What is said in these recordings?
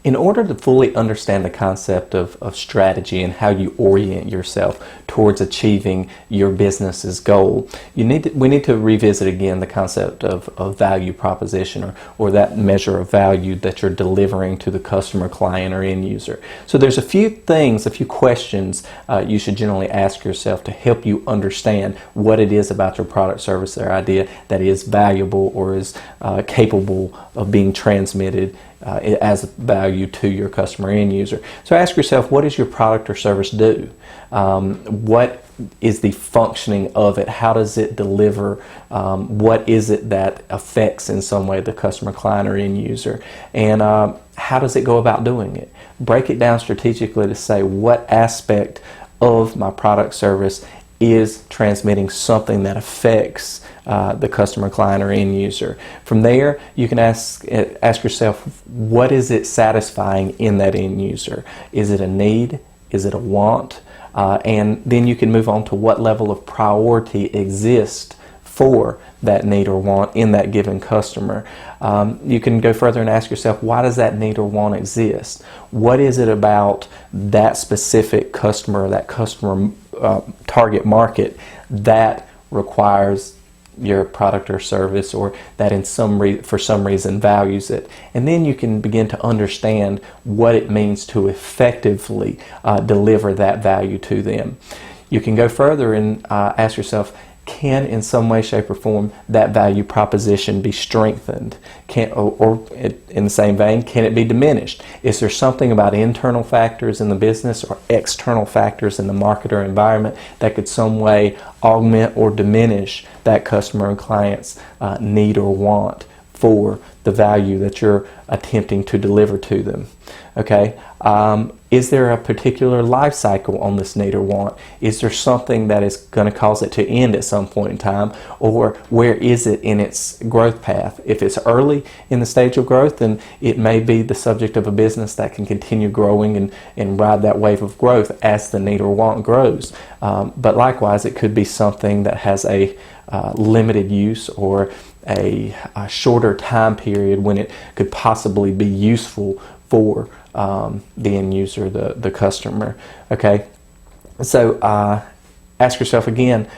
In order to fully understand the concept of strategy and how you orient yourself towards achieving your business's goal, we need to revisit again the concept of value proposition, or that measure of value that you're delivering to the customer, client, or end user. So there's a few questions you should generally ask yourself to help you understand what it is about your product, service, or idea that is valuable or is capable of being transmitted as value to your customer end user. So ask yourself, what does your product or service do? What is the functioning of it? How does it deliver? What is it that affects in some way the customer, client, or end user? And how does it go about doing it? Break it down strategically to say what aspect of my product, service is transmitting something that affects the customer, client, or end user. From there, you can ask yourself, what is it satisfying in that end user? Is it a need? Is it a want? And then you can move on to what level of priority exists for that need or want in that given customer. You can go further and ask yourself, why does that need or want exist? What is it about that specific customer, that customer target market, that requires your product or service, or that for some reason values it? And then you can begin to understand what it means to effectively deliver that value to them. You can go further and ask yourself, can in some way, shape, or form that value proposition be strengthened? Or in the same vein, can it be diminished? Is there something about internal factors in the business or external factors in the market or environment that could some way augment or diminish that customer and client's need or want for the value that you're attempting to deliver to them? Okay. Is there a particular life cycle on this need or want? Is there something that is going to cause it to end at some point in time? Or where is it in its growth path? If it's early in the stage of growth, then it may be the subject of a business that can continue growing and ride that wave of growth as the need or want grows. But likewise, it could be something that has a limited use or a shorter time period when it could possibly be useful for the end user, the customer. Okay, so ask yourself again,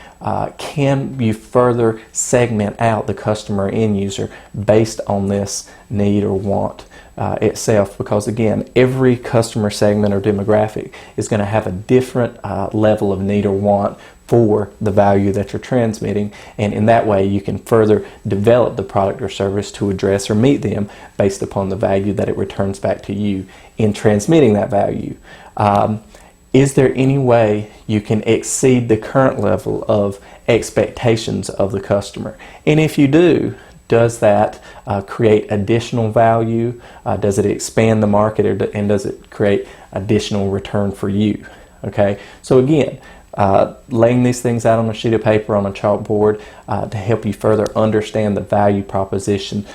can you further segment out the customer end user based on this need or want itself? Because again, every customer segment or demographic is going to have a different level of need or want for the value that you're transmitting, and in that way you can further develop the product or service to address or meet them based upon the value that it returns back to you in transmitting that value. Is there any way you can exceed the current level of expectations of the customer? And if you do, does that create additional value? Does it expand the market, and does it create additional return for you? Okay, so again, laying these things out on a sheet of paper, on a chalkboard, to help you further understand the value proposition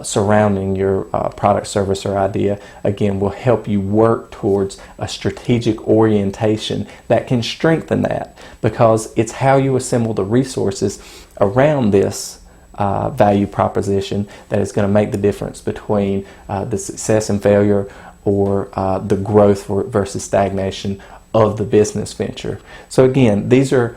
surrounding your product, service, or idea, again, will help you work towards a strategic orientation that can strengthen that, because it's how you assemble the resources around this value proposition that is going to make the difference between the success and failure, or the growth versus stagnation of the business venture. So again, these are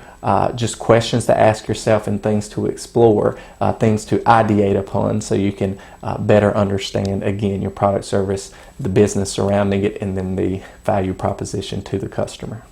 just questions to ask yourself and things to explore, things to ideate upon, so you can better understand, again, your product, service, the business surrounding it, and then the value proposition to the customer.